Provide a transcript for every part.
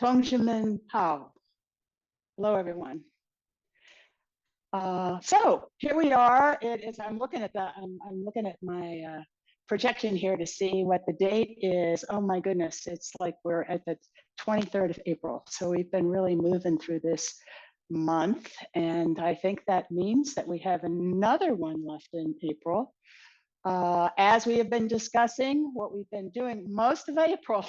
Tongjimin Hao. Hello, everyone. So here we are. I'm looking at I'm looking at my projection here to see what the date is. Oh my goodness, it's like we're at the 23rd of April. So we've been really moving through this month, and I think that means that we have another one left in April. As we have been discussing, what we've been doing most of April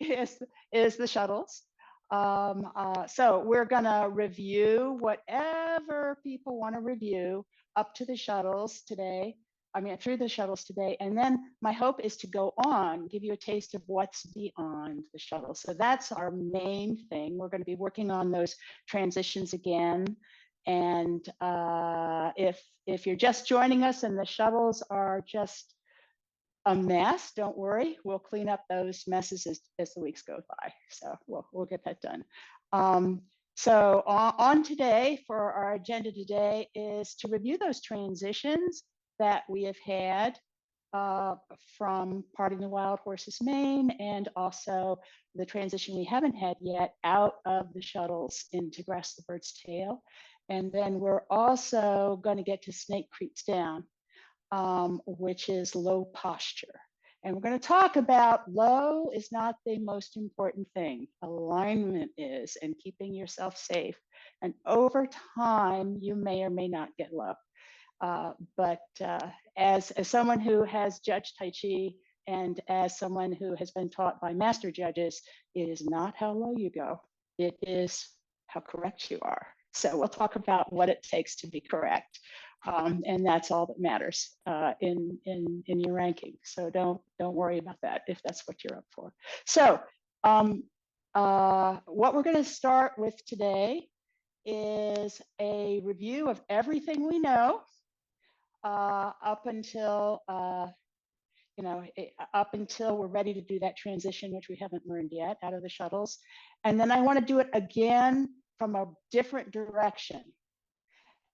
is the shuttles. So we're gonna review whatever people want to review up to the shuttles today. I mean, through the shuttles today. And then my hope is to go on, give you a taste of what's beyond the shuttle. So that's our main thing. We're going to be working on those transitions again. And if you're just joining us and the shuttles are just a mess, don't worry, we'll clean up those messes as the weeks go by. So we'll get that done. So on today, for our agenda today, is to review those transitions that we have had from Parting the Wild Horses, Maine, and also the transition we haven't had yet out of the shuttles into Grass the Bird's Tail. And then we're also going to get to Snake Creeps Down, which is low posture. And we're going to talk about low is not the most important thing. Alignment is, and keeping yourself safe. And over time, you may or may not get low. But as someone who has judged Tai Chi and as someone who has been taught by master judges, it is not how low you go. It is how correct you are. So we'll talk about what it takes to be correct. And that's all that matters in your ranking. So don't worry about that if that's what you're up for. So what we're going to start with today is a review of everything we know up until up until we're ready to do that transition, which we haven't learned yet, out of the shuttles. And then I want to do it again from a different direction.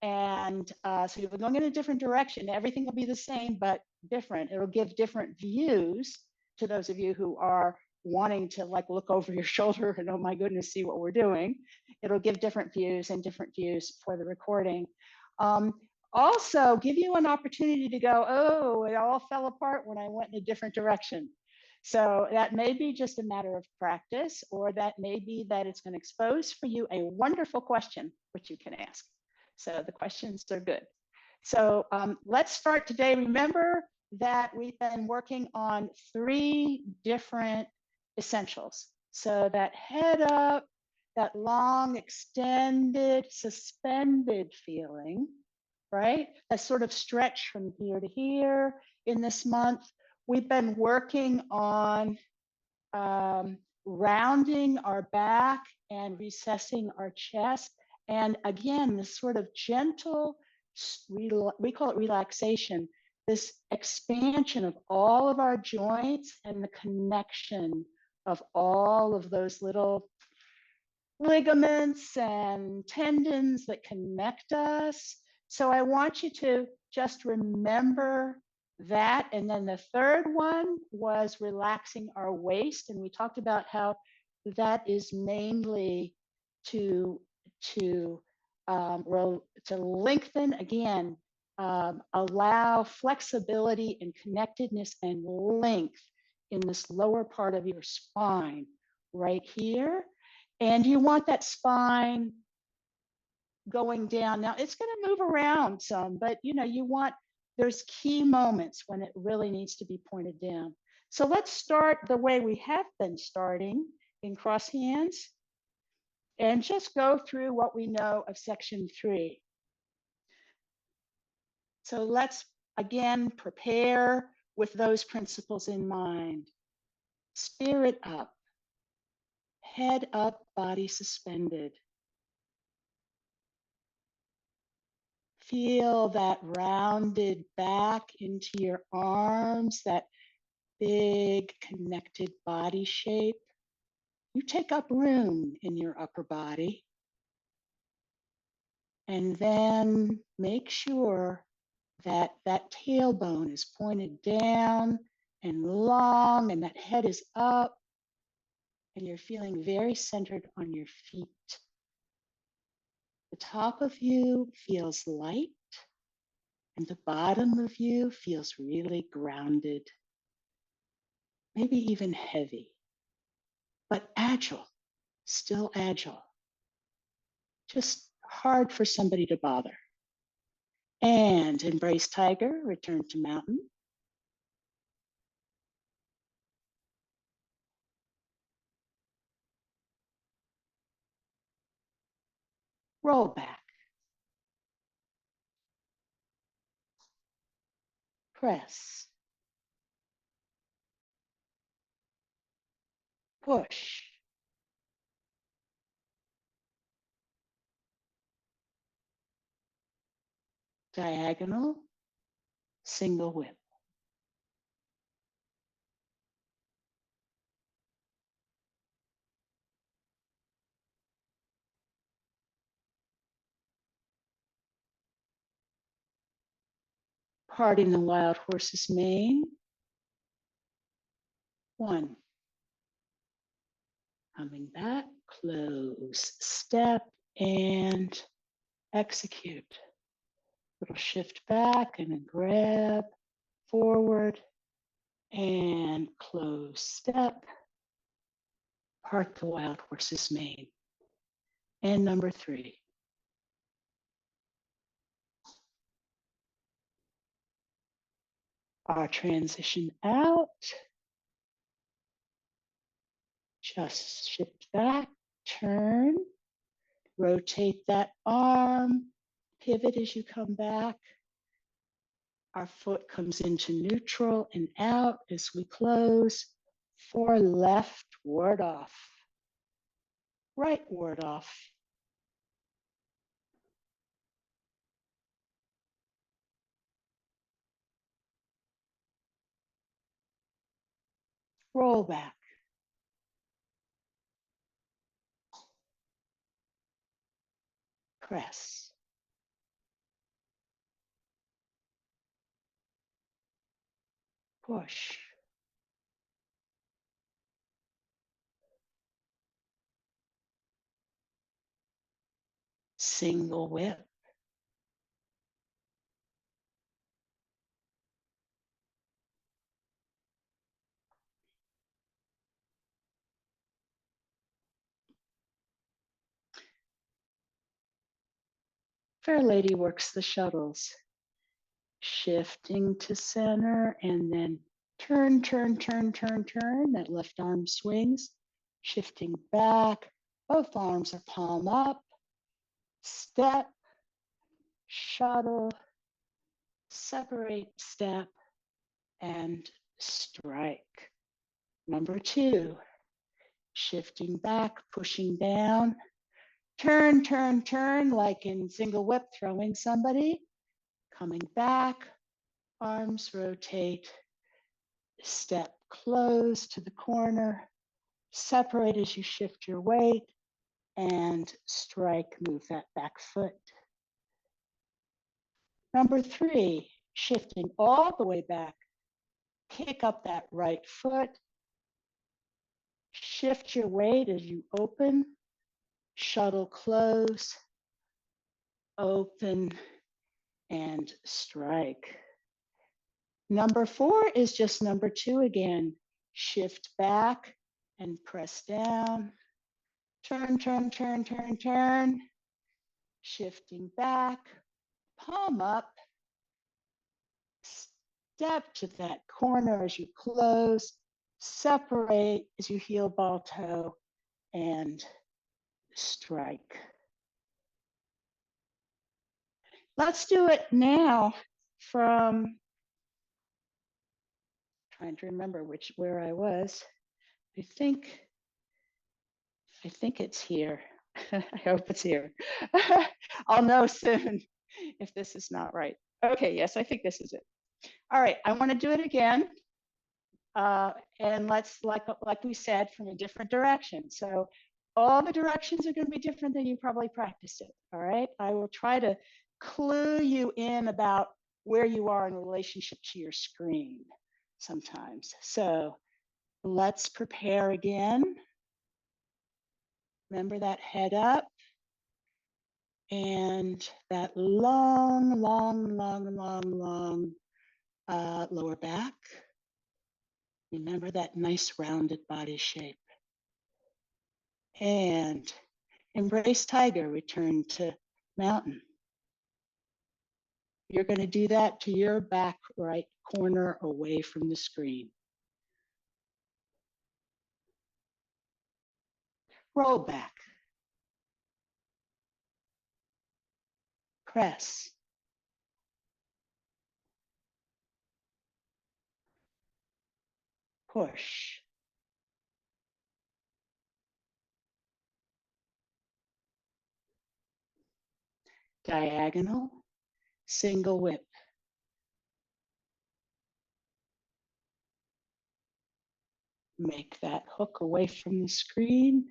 And so we're going in a different direction. Everything will be the same, but different. It'll give different views to those of you who are wanting to like look over your shoulder and, oh my goodness, see what we're doing. It'll give different views and different views for the recording. Also give you an opportunity to go, oh, it all fell apart when I went in a different direction. So that may be just a matter of practice, or that may be that it's going to expose for you a wonderful question, which you can ask. So the questions are good. So let's start today. Remember that we've been working on 3 different essentials. So that head up, that long, extended, suspended feeling, right? That sort of stretch from here to here in this month. We've been working on rounding our back and recessing our chest. And again, this sort of gentle, we call it relaxation, this expansion of all of our joints and the connection of all of those little ligaments and tendons that connect us. So I want you to just remember that. And then the third one was relaxing our waist. And we talked about how that is mainly to lengthen, again, allow flexibility and connectedness and length in this lower part of your spine right here. And you want that spine going down. Now it's going to move around some, but there's key moments when it really needs to be pointed down. So let's start the way we have been starting, in cross hands, and just go through what we know of section 3. So let's again prepare with those principles in mind. Spirit up, head up, body suspended. Feel that rounded back into your arms, that big connected body shape. You take up room in your upper body. And then make sure that that tailbone is pointed down and long, and that head is up. and you're feeling very centered on your feet. The top of you feels light, and the bottom of you feels really grounded, maybe even heavy, but agile, still agile. Just hard for somebody to bother. And embrace tiger, return to mountain. Roll back. Press. Push. Diagonal. Single whip. Parting the wild horse's mane. 1. Coming back, close, step, and execute. Little shift back and then grab, forward, and close, step. Part the wild horse's mane. And number 3. Our transition out. Just shift back, turn, rotate that arm, pivot as you come back. Our foot comes into neutral and out as we close. 4 left, ward off. Right, ward off. Roll back. Press. Push. Single whip. Fair lady works the shuttles. Shifting to center and then turn, turn, turn, turn, turn. That left arm swings. Shifting back. Both arms are palm up. Step, shuttle, separate, step, and strike. Number 2, shifting back, pushing down. Turn, turn, turn, like in single whip, throwing somebody. Coming back, arms rotate, step close to the corner, separate as you shift your weight, and strike, move that back foot. Number 3, shifting all the way back, kick up that right foot, shift your weight as you open, shuttle close, open, and strike. Number 4 is just number 2 again. Shift back and press down. Turn, turn, turn, turn, turn. Shifting back, palm up. Step to that corner as you close. Separate as you heel ball toe and strike. Let's do it now from, trying to remember where I was. I think it's here. I hope it's here. I'll know soon if this is not right. Okay, yes, I think this is it. All right, I want to do it again. And let's, like we said, from a different direction. So all the directions are going to be different than you probably practiced it. All right, I will try to clue you in about where you are in relationship to your screen sometimes. So let's prepare again. Remember that head up and that long, long, long, long, long lower back. Remember that nice rounded body shape. And embrace tiger, return to mountain. You're going to do that to your back right corner away from the screen. Roll back. Press. Push. Diagonal. Single whip. Make that hook away from the screen.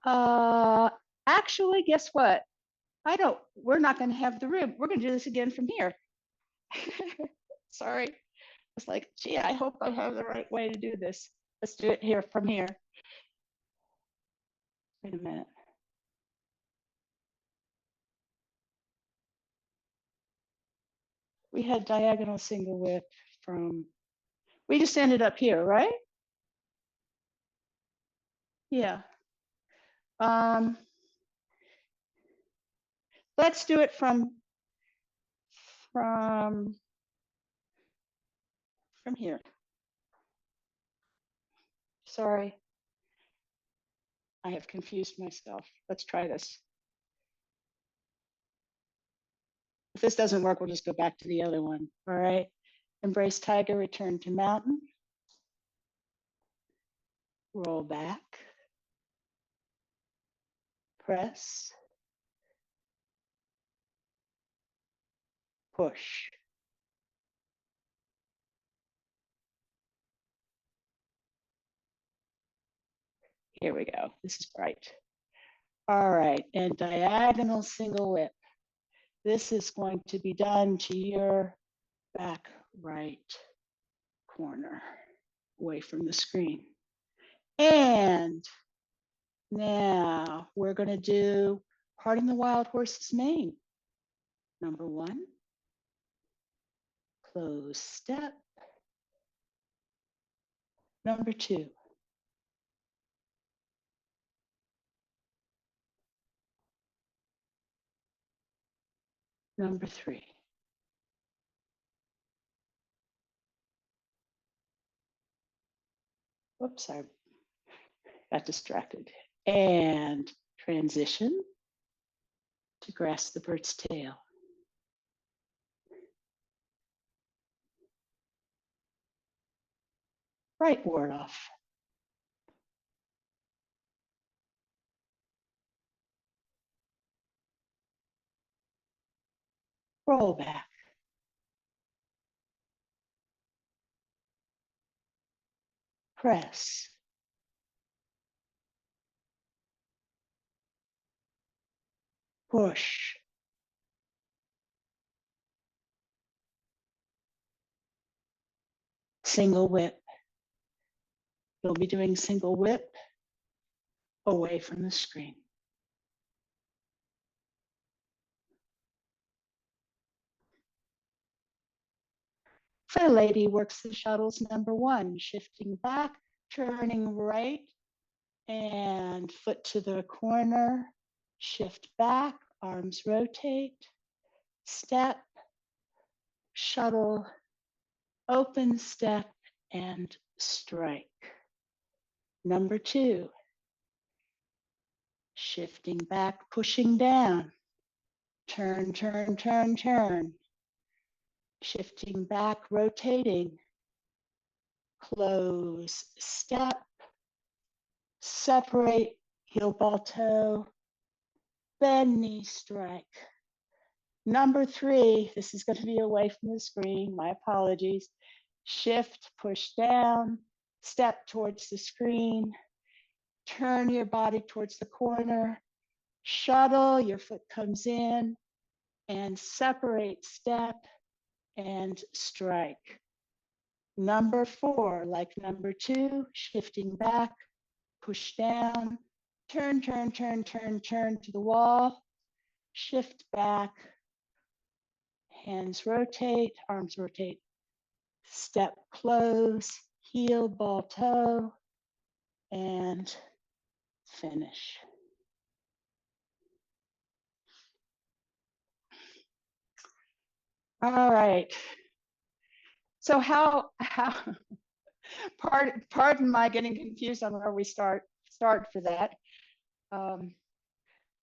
Uh, Actually, guess what? We're not going to have the room. We're going to do this again from here. Sorry. It's like, gee, I hope I have the right way to do this. Let's do it here from here. Wait a minute. We had diagonal single whip from, we just ended up here, right? Yeah. Let's do it from here. Sorry, I have confused myself. Let's try this. If this doesn't work, we'll just go back to the other one. All right. Embrace tiger, return to mountain. Roll back. Press. Push. Here we go. This is bright. All right, and diagonal single whip. This is going to be done to your back right corner, away from the screen. And now we're going to do parting the wild horse's mane. Number one, close step. Number two, number three. Whoops, I got distracted. And transition to grasp the bird's tail. Right ward off. Roll back. Press. Push. Single whip. You'll be doing single whip away from the screen. Fair lady works the shuttles number one, shifting back, turning right, and foot to the corner, shift back, arms rotate, step, shuttle, open step, and strike. Number two, shifting back, pushing down, turn, turn, turn, turn, shifting back, rotating, close, step, separate, heel ball toe, bend knee strike. Number three, this is going to be away from the screen, my apologies. Shift, push down, step towards the screen, turn your body towards the corner, shuttle, your foot comes in, and separate, step, and strike. Number 4, like number 2, shifting back, push down, turn, turn, turn, turn, turn to the wall, shift back, hands rotate, arms rotate, step close, heel, ball, toe, and finish. All right. So how pardon my getting confused on where we start for that.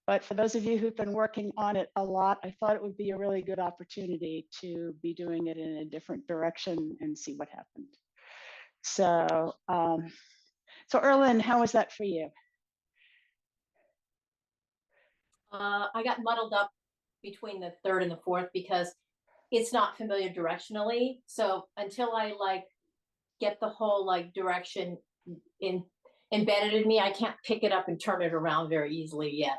But for those of you who've been working on it a lot, I thought it would be a really good opportunity to be doing it in a different direction and see what happened. So, so Erlyn, how was that for you? I got muddled up between the third and the fourth because it's not familiar directionally. So until I like get the whole like direction embedded in me, I can't pick it up and turn it around very easily yet.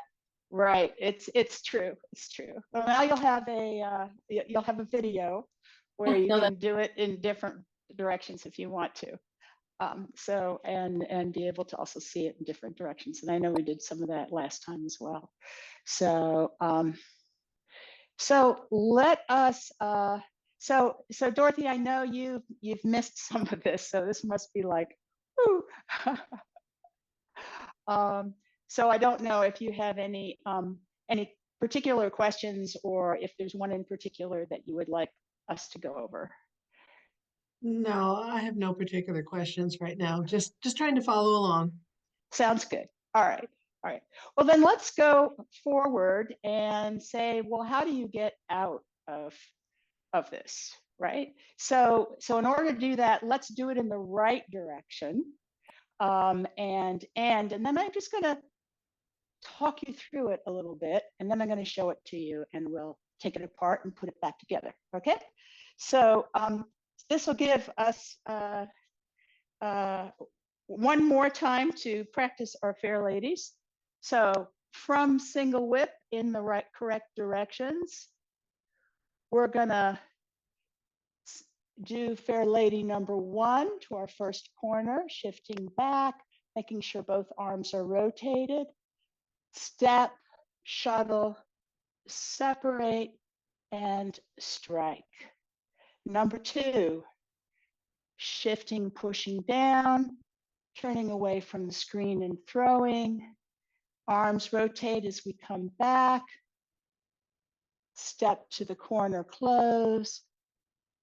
Right, it's true, it's true. Well, now you'll have a video where you No, can do it in different directions if you want to. So and be able to also see it in different directions. And I know we did some of that last time as well. So so let us so Dorothy, I know you've missed some of this, so this must be like whoo. So I don't know if you have any particular questions or if there's one in particular that you would like us to go over. No, I have no particular questions right now. Just trying to follow along. Sounds good. All right. All right. Well, then let's go forward and say, well, how do you get out of this, right? So in order to do that, let's do it in the right direction. And then I'm just going to talk you through it a little bit, and then I'm going to show it to you, and we'll take it apart and put it back together. Okay. So this will give us one more time to practice our fair ladies. So from single whip in the correct directions, we're gonna do fair lady number 1 to our first corner, shifting back, making sure both arms are rotated, step, shuttle, separate, and strike. Number 2, shifting, pushing down, turning away from the screen and throwing. Arms rotate as we come back. Step to the corner, close.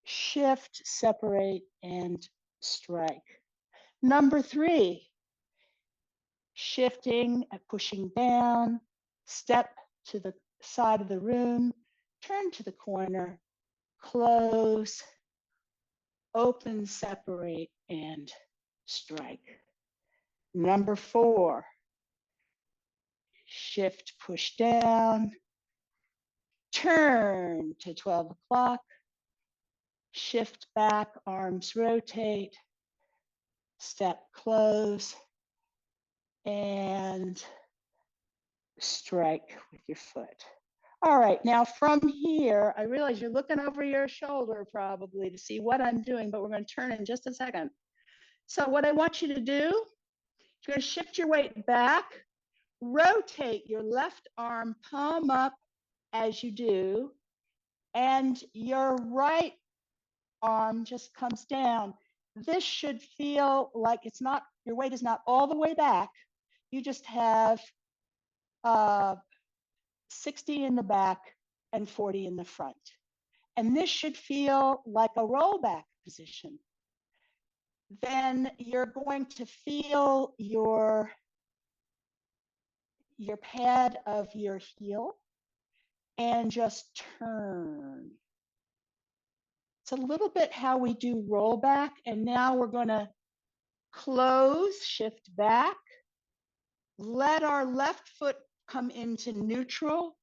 Shift, separate, and strike. Number 3, shifting and pushing down. Step to the side of the room. Turn to the corner, close. Open, separate, and strike. Number 4, shift, push down, turn to 12 o'clock, shift back, arms rotate, step close, and strike with your foot. All right, now from here, I realize you're looking over your shoulder probably to see what I'm doing, but we're going to turn in just a second. So what I want you to do, you're going to shift your weight back, rotate your left arm palm up as you do, and your right arm just comes down. This should feel like it's not, your weight is not all the way back. You just have 60 in the back and 40 in the front. And this should feel like a rollback position. Then you're going to feel your pad of your heel and just turn. It's a little bit how we do rollback. And now we're going to close, shift back, let our left foot come into neutral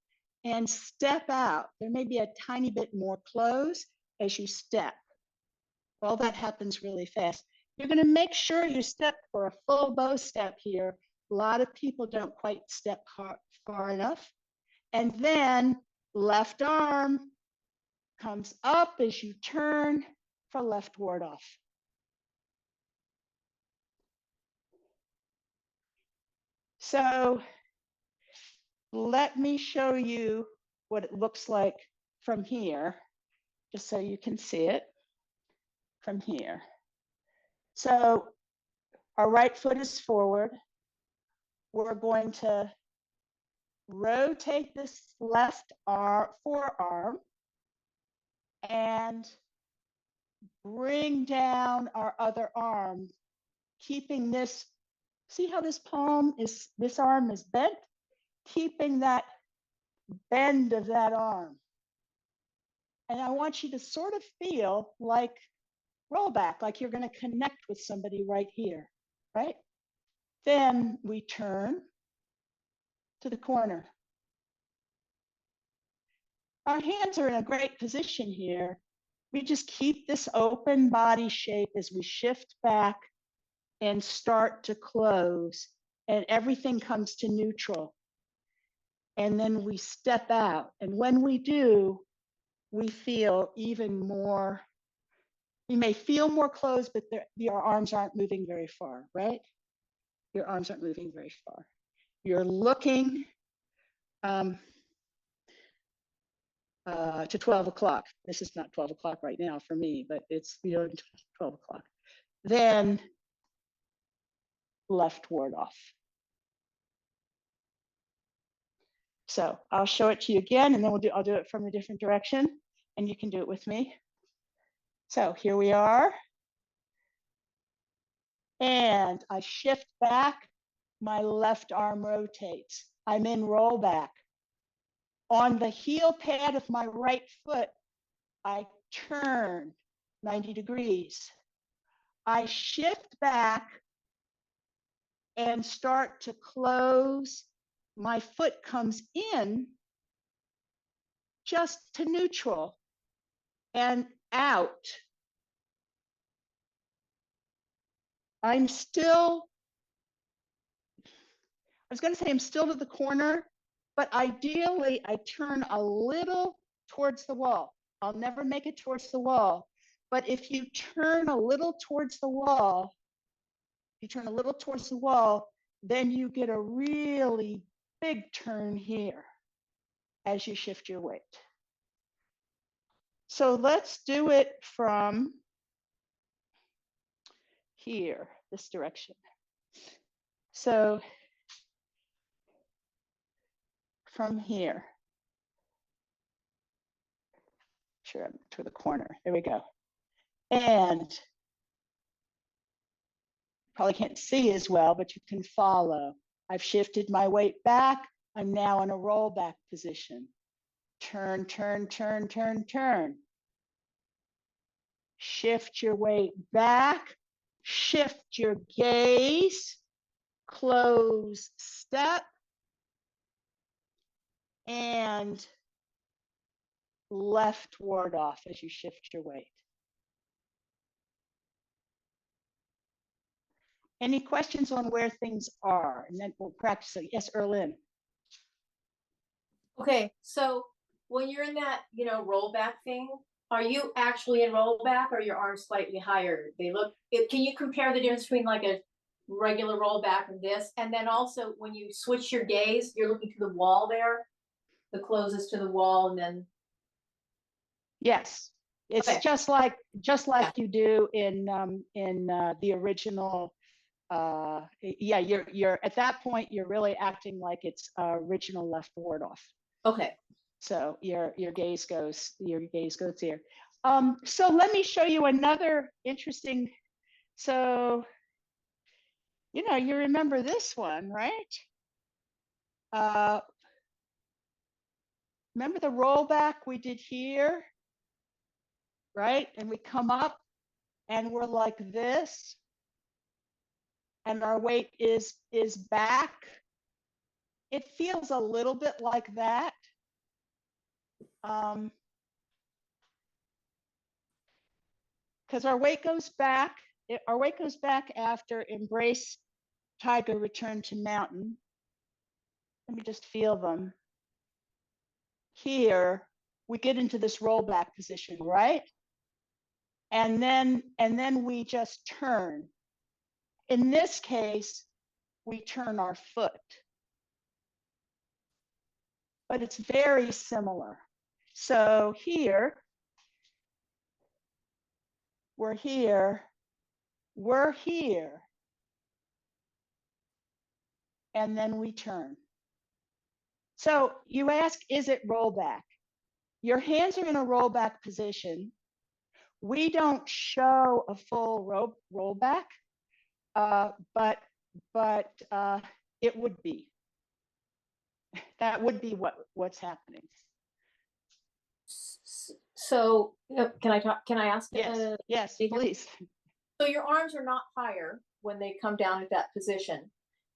and step out. There may be a tiny bit more close as you step. All that happens really fast. You're going to make sure you step for a full bow step here. A lot of people don't quite step far enough. And then left arm comes up as you turn for left ward off. So let me show you what it looks like from here, just so you can see it from here. So our right foot is forward. We're going to rotate this left forearm and bring down our other arm, keeping this, see how this arm is bent? Keeping that bend of that arm. And I want you to sort of feel like roll back, like you're going to connect with somebody right here, right? Then we turn to the corner. Our hands are in a great position here. We just keep this open body shape as we shift back and start to close, and everything comes to neutral. And then we step out. And when we do, we feel even more. You may feel more closed, but your arms aren't moving very far, right? Your arms aren't moving very far. You're looking to 12 o'clock. This is not 12 o'clock right now for me, but it's 12 o'clock. Then left ward off. So I'll show it to you again, and then I'll do it from a different direction, and you can do it with me. So here we are. And I shift back, my left arm rotates. I'm in rollback. On the heel pad of my right foot, I turn 90 degrees. I shift back and start to close. My foot comes in just to neutral and out. I'm still, I was going to say I'm still to the corner, but ideally I turn a little towards the wall. I'll never make it towards the wall. But if you turn a little towards the wall, then you get a really big turn here as you shift your weight. So let's do it from here, this direction. So from here, sure, I'm to the corner, there we go. And probably can't see as well, but you can follow. I've shifted my weight back. I'm now in a rollback position. Turn, turn, turn, turn, turn. Shift your weight back. Shift your gaze. Close step. And left ward off as you shift your weight. Any questions on where things are? And then we'll practice it. Yes, Erlyn. Okay, so when you're in that, rollback thing, are you actually in rollback or your arms slightly higher? Can you compare the difference between like a regular rollback and this? And then also when you switch your gaze, you're looking to the wall there, the closest to the wall, and then. Yes, it's okay. just like you do in the original. Yeah, you're at that point you're really acting like it's original left ward off. Okay. So your gaze goes here. So let me show you another interesting. So you remember this one, right? Remember the rollback we did here, right? And we come up and we're like this, and our weight is back. It feels a little bit like that. Because our weight goes back. Our weight goes back after embrace, tiger, return to mountain. Let me just feel them. Here, we get into this rollback position, right? And then we just turn. In this case, we turn our foot. But it's very similar. So here, we're here, and then we turn. So you ask, is it rollback? Your hands are in a rollback position. We don't show a full rollback, but it would be. That would be what's happening. So can I ask? Yes, yes, please. So your arms are not higher when they come down at that position.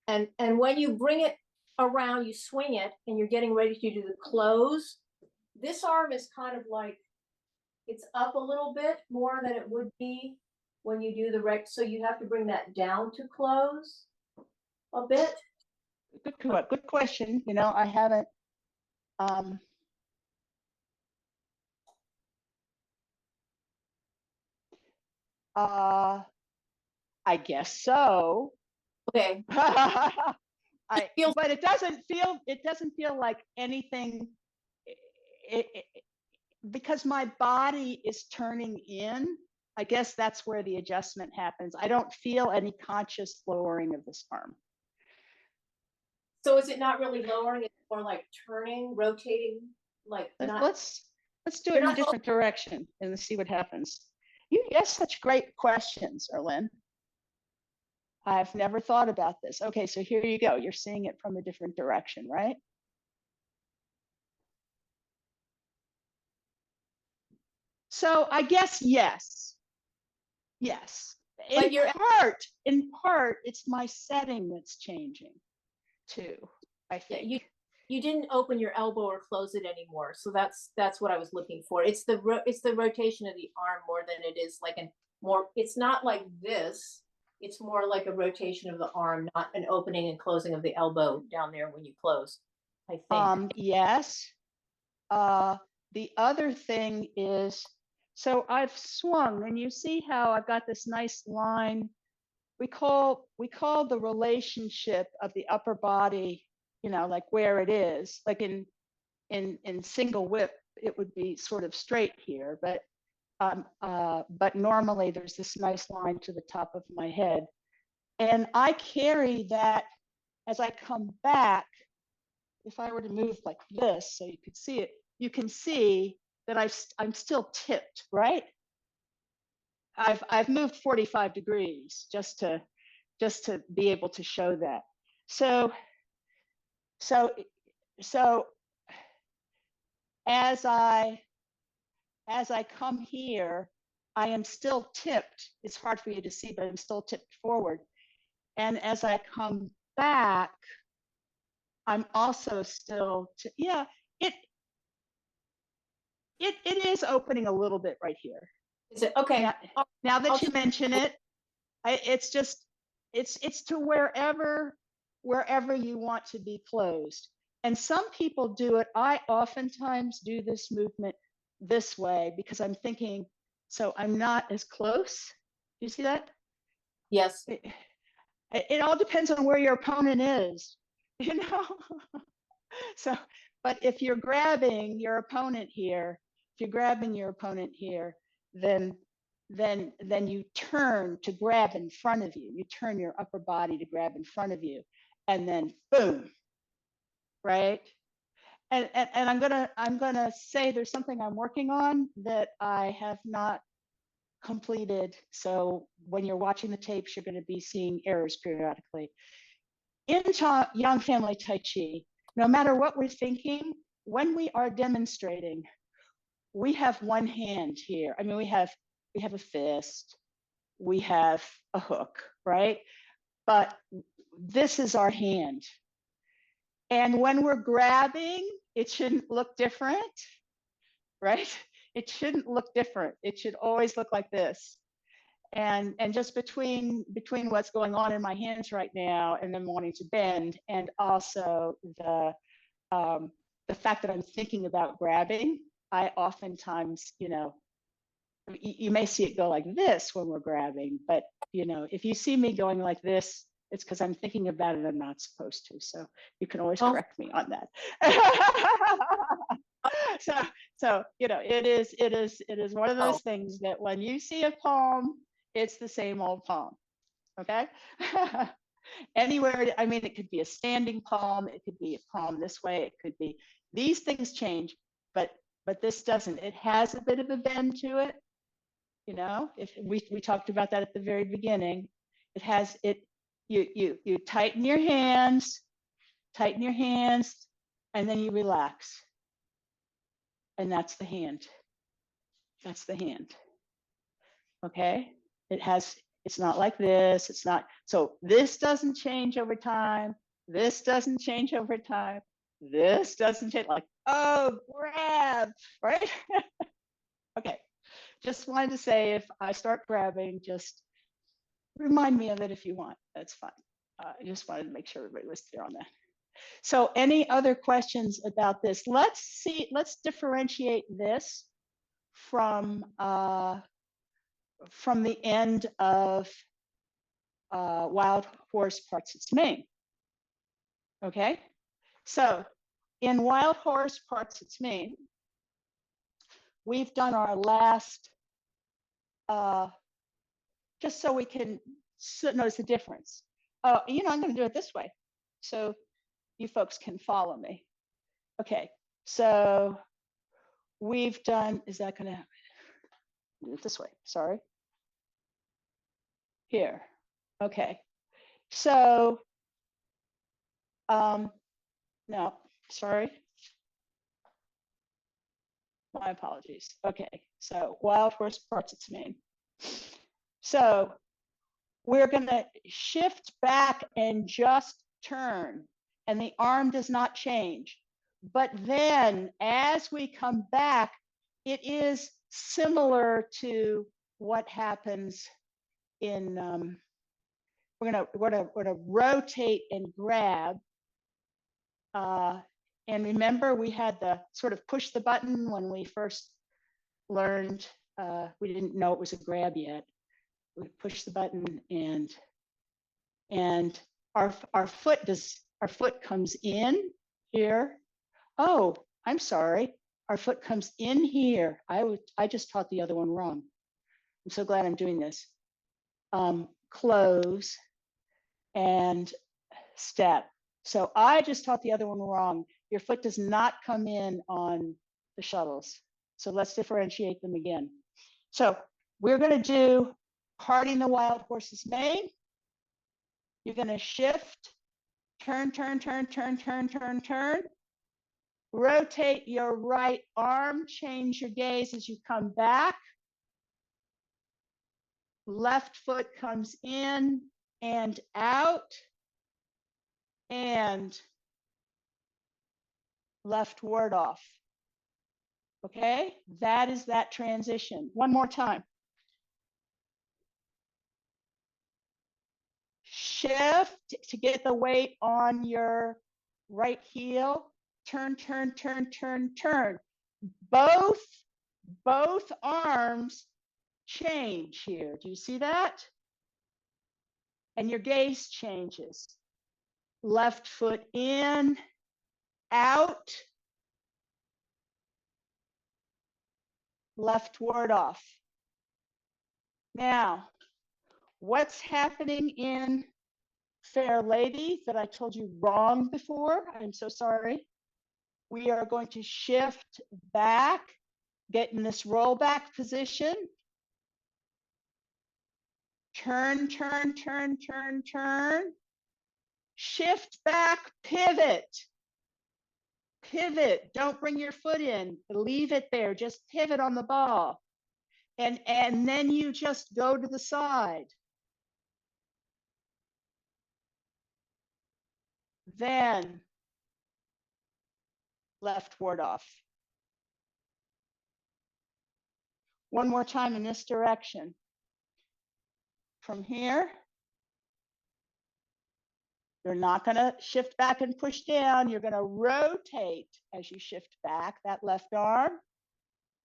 And when you bring it around, you swing it and you're getting ready to do the close. This arm is kind of like, it's up a little bit more than it would be when you do the rect. So you have to bring that down to close a bit. Good question. You know, I haven't, I guess so. Okay. But it doesn't feel like anything, because my body is turning in. I guess that's where the adjustment happens. I don't feel any conscious lowering of this arm. So is it not really lowering? It's more like turning, rotating, like not. Let's do it in a different direction and see what happens. You ask such great questions, Erlyn. I've never thought about this. Okay, so here you go. You're seeing it from a different direction, right? So I guess yes. Yes. In part, it's my setting that's changing too, I think. Yeah, you didn't open your elbow or close it anymore. So that's what I was looking for. It's the rotation of the arm more than it is like it's not like this. It's more like a rotation of the arm, not an opening and closing of the elbow down there when you close, I think. Yes. The other thing is, so I've swung, and you see how I've got this nice line. We call the relationship of the upper body, you know, like where it is, like in single whip, it would be sort of straight here, but normally there's this nice line to the top of my head. And I carry that as I come back. If I were to move like this, so you could see it, you can see that I'm still tipped, right? I've moved 45 degrees just to be able to show that. So as I come here, I am still tipped. It's hard for you to see, but I'm still tipped forward. And as I come back, I'm also still, yeah, it is opening a little bit right here. Is it okay? Now that you mention it, it's just, it's to wherever you want to be closed. And some people do it. I oftentimes do this movement this way because I'm thinking, so I'm not as close. Do you see that? Yes. It all depends on where your opponent is, you know? So, but if you're grabbing your opponent here, then you turn to grab in front of you. You turn your upper body to grab in front of you, and then boom, right? And I'm gonna say there's something I'm working on that I have not completed. So when you're watching the tapes, you're going to be seeing errors periodically. In Yang Family Tai Chi, no matter what we're thinking, when we are demonstrating, we have one hand here. I mean, we have a fist, we have a hook, right? But this is our hand. And when we're grabbing, it shouldn't look different, right? It shouldn't look different. It should always look like this. And just between what's going on in my hands right now and them wanting to bend, and also the fact that I'm thinking about grabbing, I oftentimes, you know, you may see it go like this when we're grabbing, but you know, if you see me going like this It's because I'm thinking about it. I'm not supposed to. So you can always Oh. correct me on that. so it is one of those things that when you see a palm, it's the same old palm. Okay. Anywhere, I mean, it could be a standing palm, it could be a palm this way, it could be, these things change, but this doesn't. It has a bit of a bend to it. If we talked about that at the very beginning. It has it, you tighten your hands, and then you relax. And that's the hand. That's the hand. Okay? It's not like this. It's not, so this doesn't change over time. This doesn't change over time. This doesn't change, like, oh, grab, right? Okay. Just wanted to say, if I start grabbing, just remind me of it if you want. That's fine. I just wanted to make sure everybody was clear on that. So any other questions about this? Let's differentiate this from the end of Wild Horse Parts its Mane. Okay, so in Wild Horse Parts its Mane, we've done our last, just so we can notice the difference. I'm going to do it this way, so you folks can follow me. Okay, so we've done, is that going to do it this way? Sorry. Here. Okay. So, no, sorry. My apologies. Okay. So Wild Horse Parts its Mane. So we're going to shift back and just turn, and the arm does not change. But then as we come back, it is similar to what happens in, we're gonna rotate and grab. And remember, we had the sort of push the button when we first learned. We didn't know it was a grab yet. We push the button, and our foot comes in here. Oh, I'm sorry. Our foot comes in here. I just taught the other one wrong. I'm so glad I'm doing this. Close and step. So I just taught the other one wrong. Your foot does not come in on the shuttles. So let's differentiate them again. So we're going to do parting the Wild Horse's Mane. You're going to shift, turn, turn, turn, turn, turn, turn, turn. Rotate your right arm, change your gaze as you come back. Left foot comes in and out, and left ward off. Okay, that is that transition. One more time. Shift to get the weight on your right heel. Turn, turn, turn, turn, turn. Both arms change here. Do you see that? And your gaze changes. Left foot in, out, left ward off. Now, what's happening in Fair Lady that I told you wrong before? I'm so sorry. We are going to shift back, get in this rollback position. Turn, turn, turn, turn, turn. Shift back, pivot. Pivot, don't bring your foot in, leave it there, just pivot on the ball. And then you just go to the side. Then left ward off. One more time in this direction. From here, you're not going to shift back and push down. You're going to rotate as you shift back that left arm.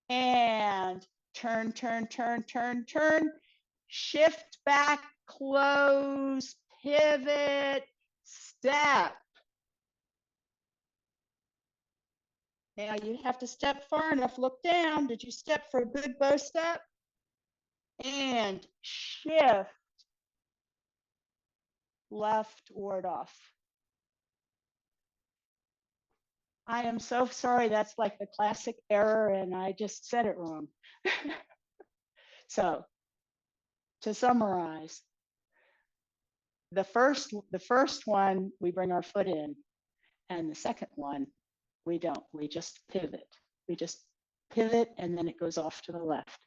And turn, turn, turn, turn, turn. Shift back, close, pivot, step. Now you have to step far enough, look down. Did you step for a good bow step? And shift, left ward off. I am so sorry, that's like the classic error and I just said it wrong. So to summarize, the first one, we bring our foot in, and the second one, we don't, we just pivot. We just pivot and then it goes off to the left.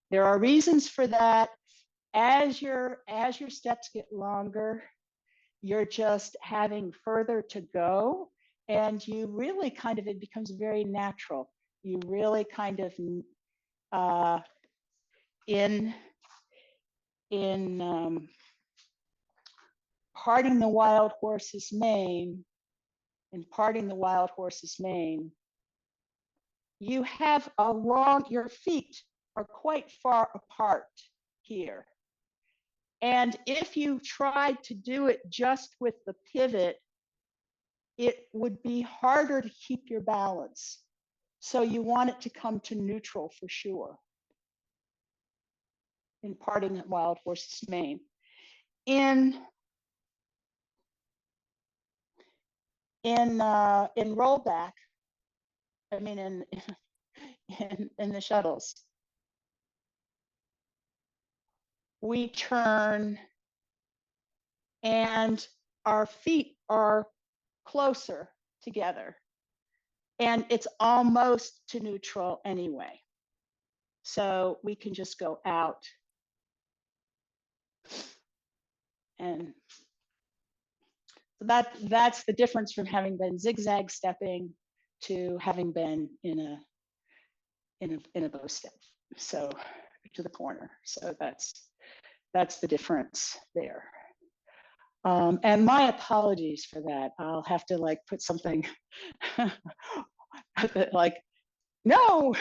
There are reasons for that. As your steps get longer, you're just having further to go, and you really kind of, it becomes very natural. You really kind of in parting the wild horse's mane, you have your feet are quite far apart here. And if you tried to do it just with the pivot, it would be harder to keep your balance. So you want it to come to neutral for sure in parting the wild horse's mane. In rollback, I mean in the shuttles, we turn and our feet are closer together and it's almost to neutral anyway. So we can just go out and that's the difference from having been zigzag stepping to having been in a bow step. So to the corner. So that's the difference there. And my apologies for that. I'll have to like put something like no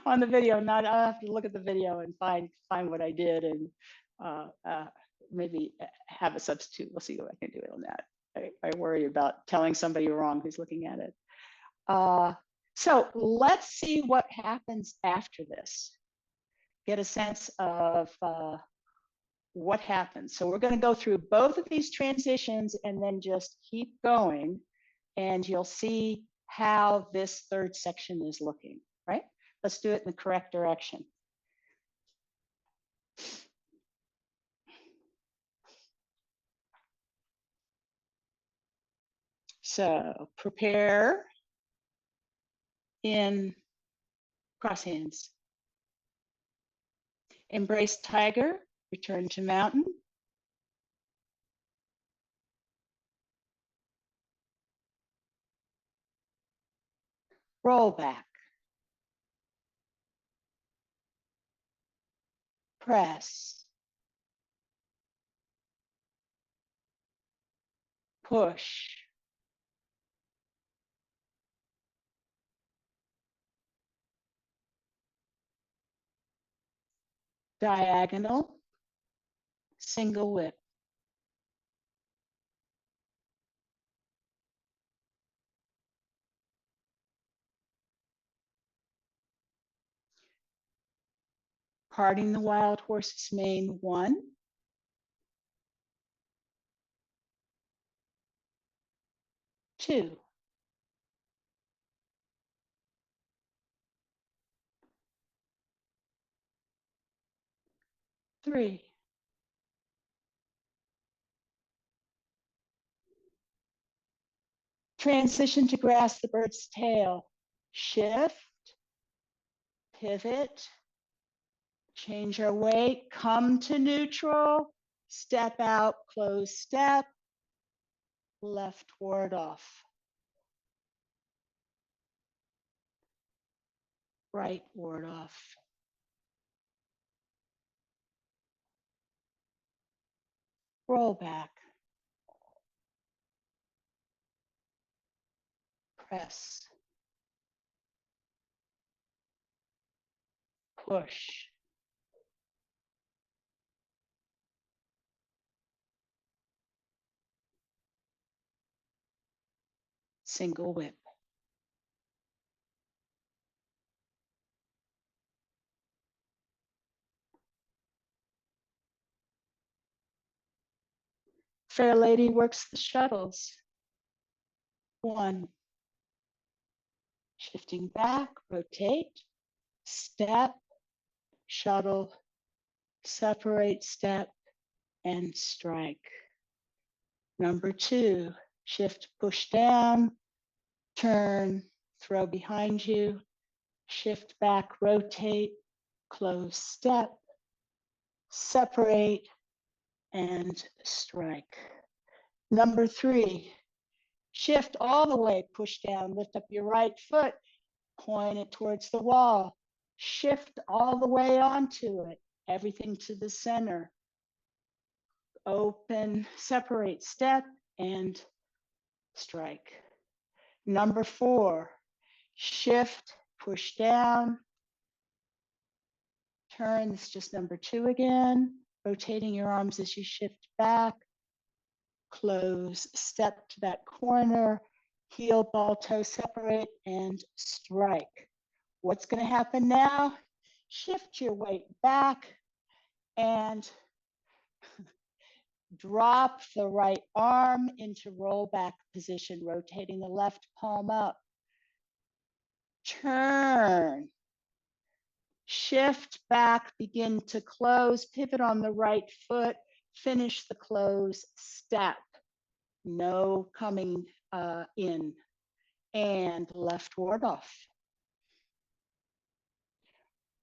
on the video. Not I'll have to look at the video and find what I did and maybe have a substitute. We'll see what I can do on that. I worry about telling somebody wrong who's looking at it. So let's see what happens after this. Get a sense of what happens. So we're going to go through both of these transitions and then just keep going, and you'll see how this third section is looking, right? Let's do it in the correct direction. So prepare in cross hands. Embrace tiger, return to mountain. Roll back. Press. Push. Diagonal. Single whip. Parting the wild horse's mane, 1. 2. 3. Transition to grasp the bird's tail. Shift, pivot, change our weight, come to neutral, step out, close step, left ward off. Right ward off. Roll back. Press. Push. single whip. Fair lady works the shuttles. 1, shifting back, rotate, step, shuttle, separate, step, and strike. Number 2, shift, push down, turn, throw behind you, shift back, rotate, close, step, separate, and strike. Number 3, shift all the way, push down, lift up your right foot, point it towards the wall, shift all the way onto it, everything to the center. Open, separate, step, and strike. Number 4, shift, push down, turn, it's just number 2 again, rotating your arms as you shift back, close, step to that corner, heel, ball, toe, separate, and strike. What's going to happen now? Shift your weight back and drop the right arm into rollback position, rotating the left palm up. Turn. Shift back, begin to close, pivot on the right foot, finish the close, step. No coming in. And left ward off.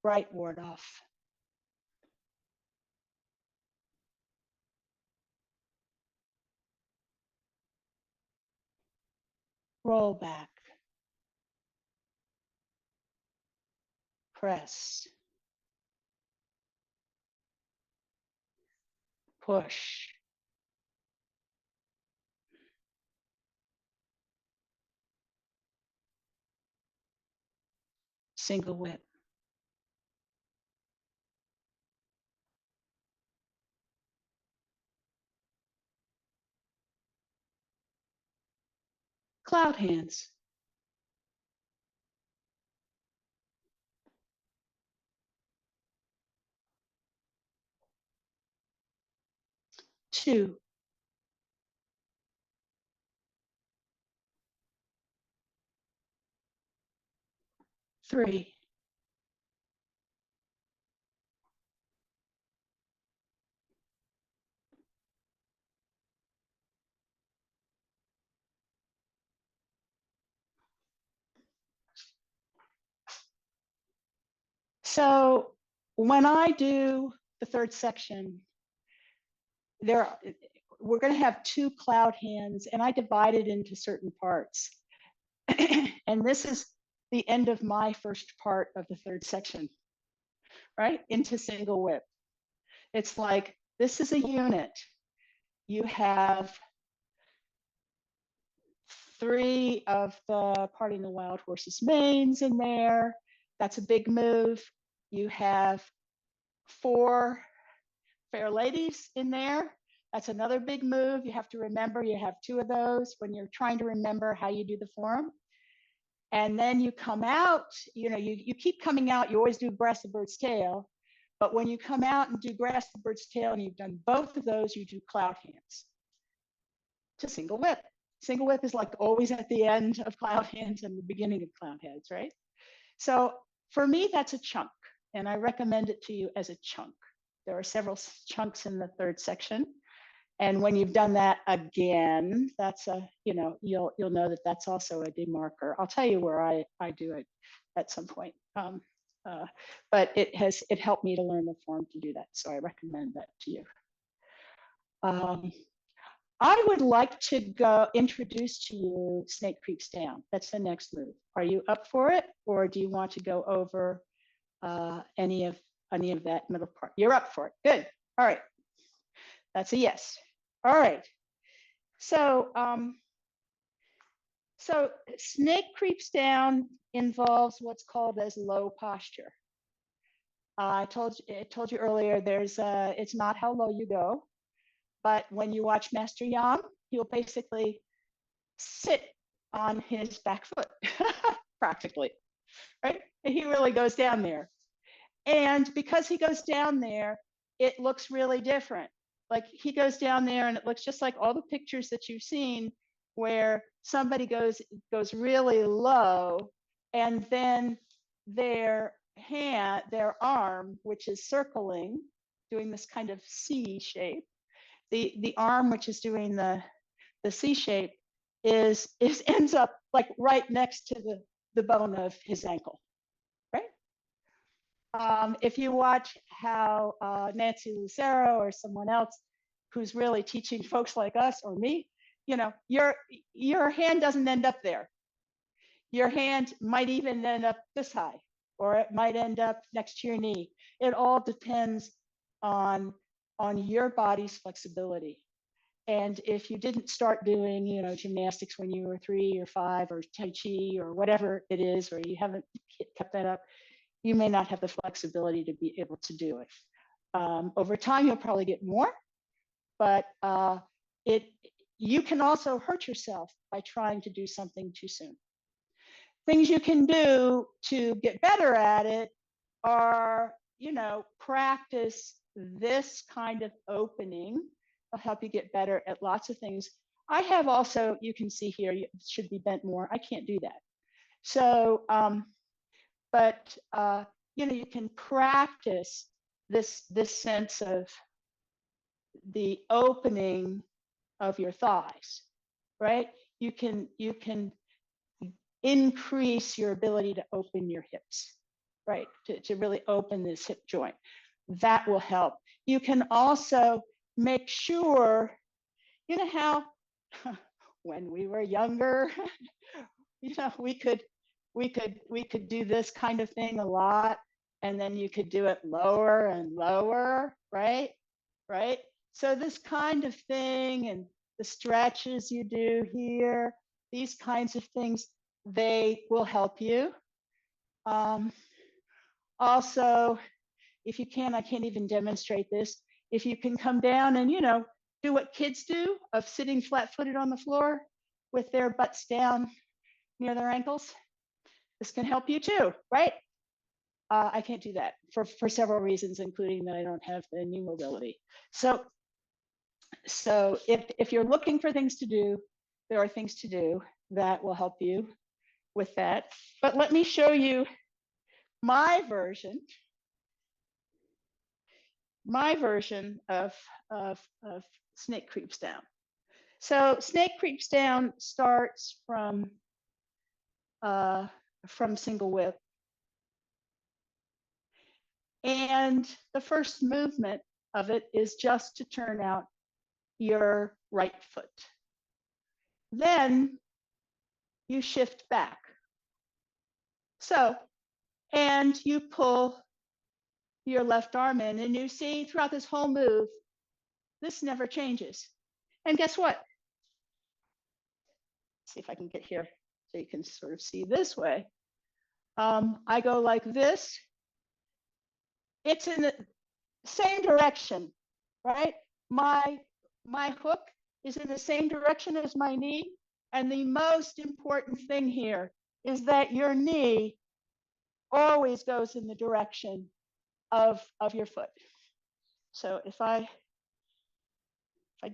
Right ward off. Roll back. Press. Push. Single whip. Cloud hands. 2. 3. So when I do the third section, we're going to have 2 cloud hands, and I divide it into certain parts. And this is the end of my first part of the third section, right? Into single whip. It's like, this is a unit. You have 3 of the Parting the Wild Horses mains in there. That's a big move. You have 4 fair ladies in there. That's another big move. You have to remember you have 2 of those when you're trying to remember how you do the form. And then you come out, you keep coming out, you always do grass the bird's tail. But when you come out and do grass the bird's tail and you've done both of those, you do cloud hands to single whip. Single whip is like always at the end of cloud hands and the beginning of cloud heads, right? So for me, that's a chunk, and I recommend it to you as a chunk. There are several chunks in the third section. And when you've done that again, that's you'll know that that's also a demarker. I'll tell you where I do it at some point. But it helped me to learn the form to do that. So I recommend that to you. I would like to go introduce to you Snake Creeps Down. That's the next move. Are you up for it? Or do you want to go over any of that middle part? You're up for it. Good. All right. That's a yes. All right. So, so Snake Creeps Down involves what's called as low posture. I told you earlier, it's not how low you go, but when you watch Master Yang, he'll basically sit on his back foot, practically, right? And he really goes down there. And because he goes down there, it looks really different. Like he goes down there and it looks just like all the pictures that you've seen where somebody goes really low and then their hand, their arm, which is circling, doing this kind of C shape, the arm which is doing the C shape is ends up like right next to the bone of his ankle, right? If you watch how Nancy Lucero or someone else who's really teaching folks like us or me, you know, your hand doesn't end up there. Your hand might even end up this high, or it might end up next to your knee. It all depends on your body's flexibility. And if you didn't start doing, you know, gymnastics when you were 3 or 5 or Tai Chi or whatever it is, or you haven't kept that up, you may not have the flexibility to be able to do it. Over time, you'll probably get more, but you can also hurt yourself by trying to do something too soon. Things you can do to get better at it are, you know, practice this kind of opening. It'll help you get better at lots of things. I have also, you can see here, it should be bent more. I can't do that. So, but you know, you can practice this sense of the opening of your thighs, right? You can increase your ability to open your hips, right? To really open this hip joint. That will help. You can also make sure, you know how when we were younger, you know, we could do this kind of thing a lot, and then you could do it lower and lower, right? Right? So this kind of thing and the stretches you do here, these kinds of things, they will help you. Also, if you can, I can't even demonstrate this. If you can come down and, you know, do what kids do of sitting flat-footed on the floor with their butts down near their ankles, this can help you too, right? I can't do that for several reasons, including that I don't have the knee mobility. So if you're looking for things to do, there are things to do that will help you with that. But let me show you my version of snake creeps down. So snake creeps down starts from single whip. And the first movement of it is just to turn out your right foot. Then you shift back. So, and you pull your left arm in, and you see throughout this whole move, this never changes. And guess what? Let's see if I can get here so you can sort of see this way. I go like this. It's in the same direction, right? My hook is in the same direction as my knee. And the most important thing here is that your knee always goes in the direction of your foot. So if I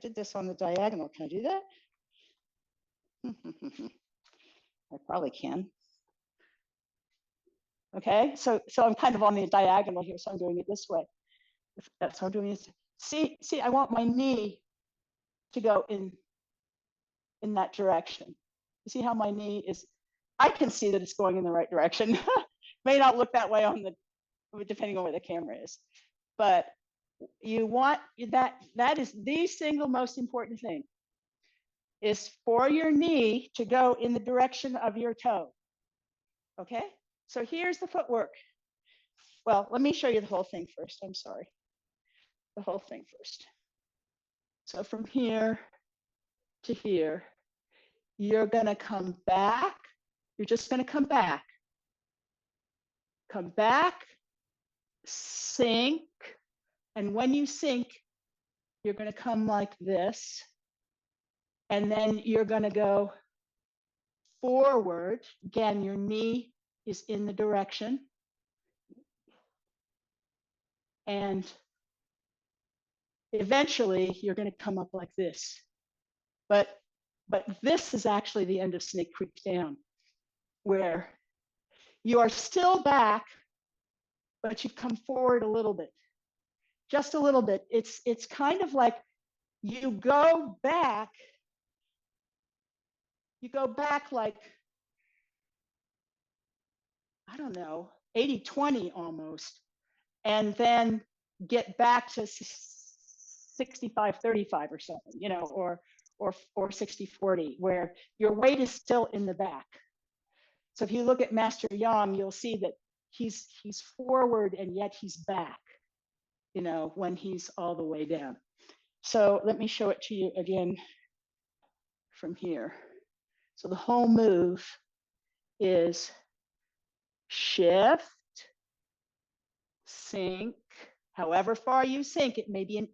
did this on the diagonal, can I do that? I probably can. Okay, so I'm kind of on the diagonal here, so I'm doing it this way. If that's how I'm doing it. See, I want my knee to go in that direction. You see how my knee is, I can see that it's going in the right direction. May not look that way on the, depending on where the camera is, but you want that is the single most important thing, is for your knee to go in the direction of your toe. Okay, so here's the footwork. Well, let me show you the whole thing first. I'm sorry. The whole thing first. So from here to here, you're going to come back. You're just going to come back. Come back, sink. And when you sink, you're going to come like this. And then you're going to go forward. Again, your knee is in the direction. And eventually you're going to come up like this. But this is actually the end of snake creeps down, where you are still back, but you've come forward a little bit, just a little bit. It's kind of like you go back like, I don't know, 80-20 almost, and then get back to 65-35 or something, you know, or 60-40, where your weight is still in the back. So if you look at Master Yang, you'll see that he's forward and yet he's back, you know, when he's all the way down. So let me show it to you again from here. So the whole move is shift, sink, however far you sink, it may be an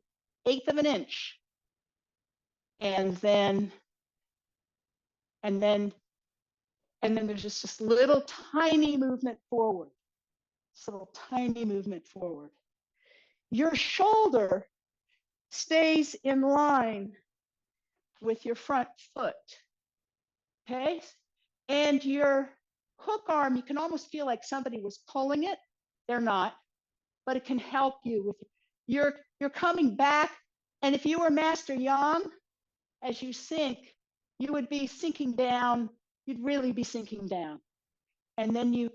1/8 of an inch. And then there's just this little tiny movement forward. This little tiny movement forward. Your shoulder stays in line with your front foot. Okay? And your hook arm, you can almost feel like somebody was pulling it. They're not, but it can help you with you're coming back. And if you were Master Yang, as you sink, you would be sinking down. You'd really be sinking down. And then you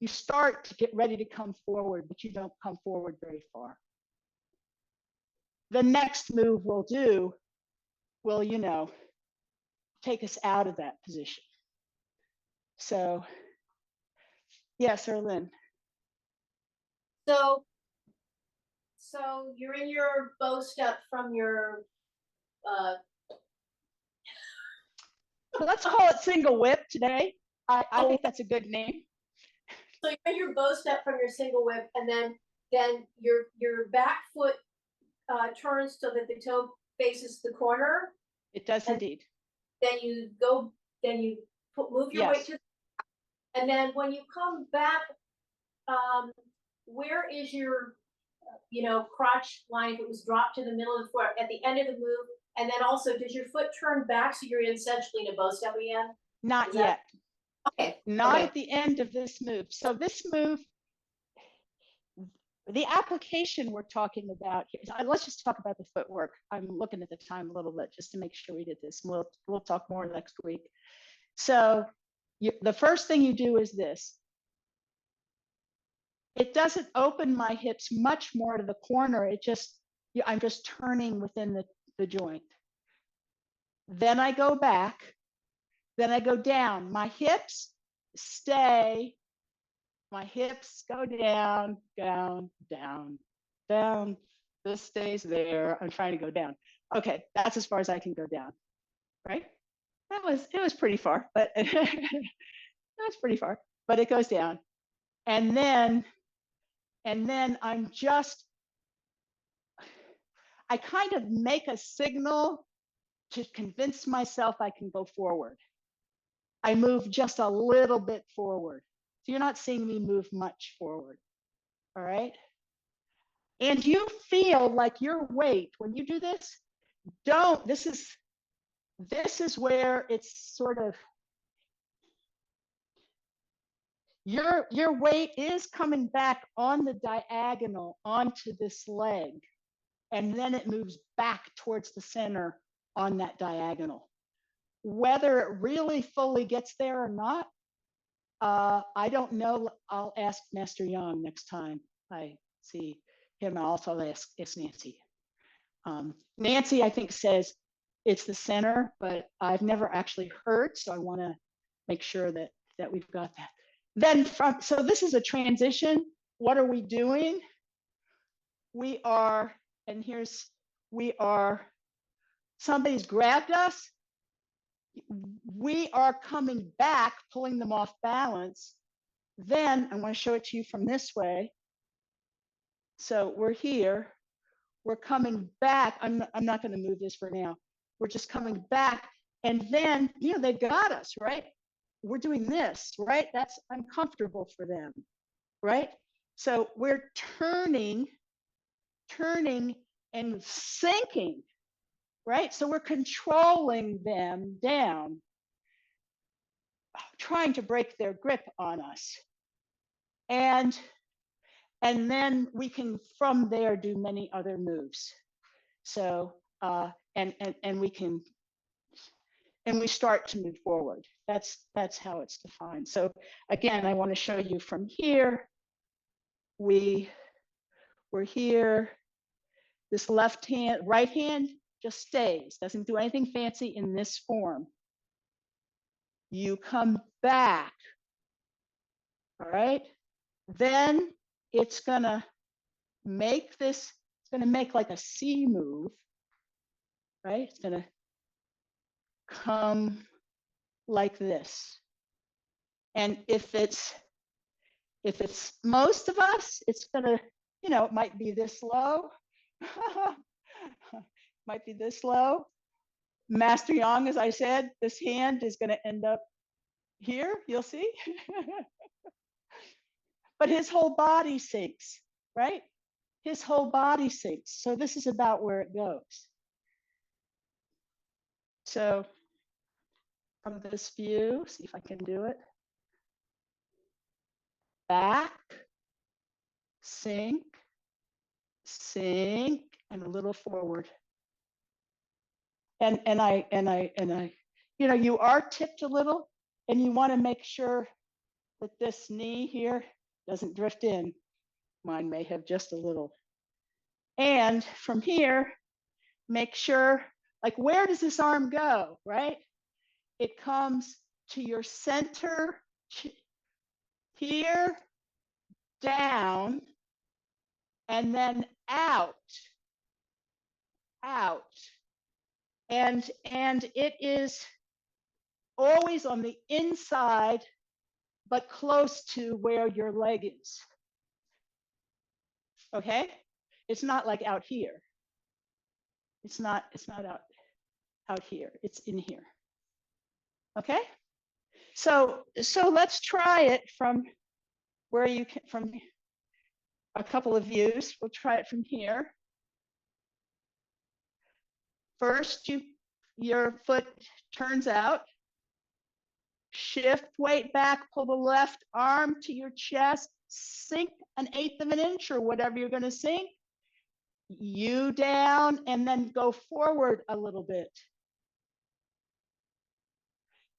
start to get ready to come forward, but you don't come forward very far. The next move we'll do will, you know, take us out of that position. So, yes, Erlyn. So you're in your bow step from your Let's call it single whip today. I think that's a good name. So you're in your bow step from your single whip, and then your back foot turns so that the toe faces the corner. It does indeed. Then you move your weight to, and then when you come back, where is your crotch line if it was dropped to the middle of the foot at the end of the move? And then also, does your foot turn back so you're essentially in a bow step again? Not yet. Okay. Not at the end of this move. So this move, the application we're talking about here, let's just talk about the footwork. I'm looking at the time a little bit just to make sure we did this. We'll talk more next week. So the first thing you do is this. It doesn't open my hips much more to the corner. I'm just turning within the joint. Then I go back. Then I go down. My hips stay. My hips go down, down, down, down. This stays there. I'm trying to go down. Okay, that's as far as I can go down, right? It was pretty far, but that's pretty far, but it goes down. And then I kind of make a signal to convince myself I can go forward. I move just a little bit forward. So you're not seeing me move much forward, all right? And you feel like your weight, when you do this, this is where it's sort of, your weight is coming back on the diagonal onto this leg, and then it moves back towards the center on that diagonal. Whether it really fully gets there or not, I don't know. I'll ask Master Yang next time I see him. I'll also ask Nancy. Nancy, I think, says it's the center, but I've never actually heard, so I want to make sure that we've got that. Then so this is a transition. What are we doing? Somebody's grabbed us. We are coming back, pulling them off balance. Then I want to show it to you from this way. So we're here. We're coming back. I'm not going to move this for now. We're just coming back. And then, they got us, right? we're doing this, right? That's uncomfortable for them, right? So we're turning and sinking, right? So we're controlling them down, trying to break their grip on us. And then we can, from there, do many other moves. So, and we start to move forward. That's how it's defined. So again, I want to show you from here. We're here. This left hand, right hand just stays, doesn't do anything fancy in this form. You come back, all right? Then it's gonna make this, it's gonna make like a C move, right? It's gonna come like this. And if it's most of us, it's gonna, you know, it might be this low. Might be this low. Master Yang, as I said, this hand is gonna end up here, you'll see. But his whole body sinks, right? His whole body sinks. So this is about where it goes. So from this view, see if I can do it. Back, sink, sink, and a little forward. And I, you know, you are tipped a little, and you want to make sure that this knee here doesn't drift in. Mine may have just a little. And from here, make sure, like, where does this arm go, right? It comes to your center here, down, and then out. And it is always on the inside, but close to where your leg is. Okay? It's not like out here. It's not out here. It's in here. Okay? So let's try it from where you can, from a couple of views. We'll try it from here. First, your foot turns out. Shift weight back, pull the left arm to your chest, sink 1/8 of an inch or whatever you're going to sink. You down, and then go forward a little bit.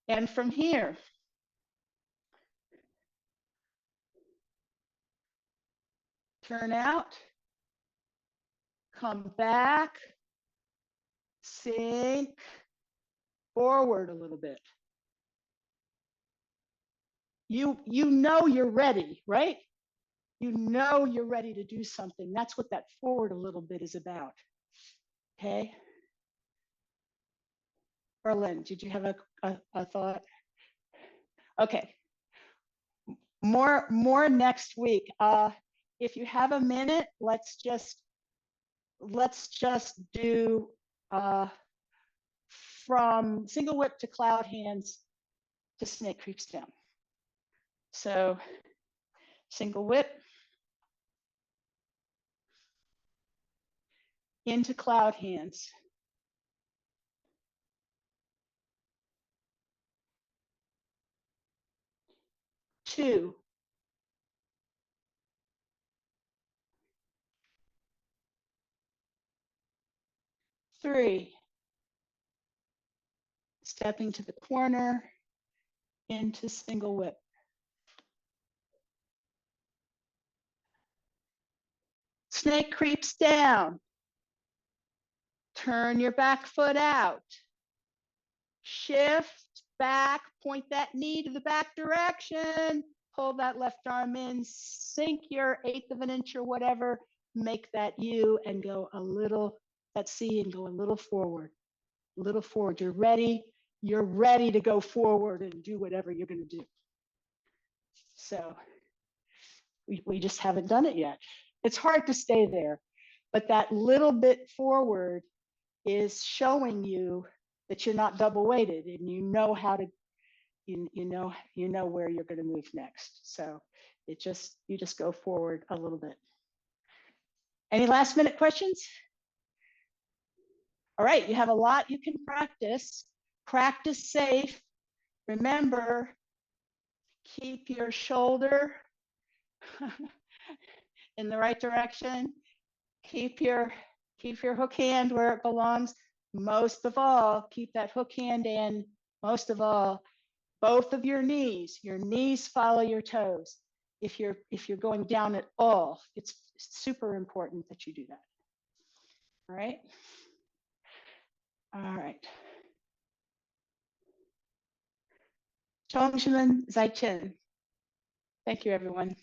And from here, turn out, come back, sink, forward a little bit. You know you're ready, right? You know you're ready to do something. That's what that forward a little bit is about. Okay. Berlin, did you have a thought? Okay. More next week. If you have a minute, let's just do from single whip to cloud hands to snake creeps down. So single whip into cloud hands. Two. Three. Stepping to the corner into single whip. Snake creeps down. Turn your back foot out. Shift back, point that knee to the back direction. Pull that left arm in, sink your 1/8 of an inch or whatever, make that U and go a little, that C, and go a little forward. A little forward. You're ready to go forward and do whatever you're going to do. So we just haven't done it yet. It's hard to stay there, but that little bit forward is showing you that you're not double weighted, and you know how to you know where you're going to move next. So you just go forward a little bit. Any last minute questions? All right, you have a lot you can practice. Practice safe. Remember, keep your shoulder in the right direction. Keep your hook hand where it belongs. Most of all, keep that hook hand in. Most of all, both of your knees follow your toes. If you're going down at all, it's super important that you do that. All right. All right. 同学们再见. Thank you, everyone.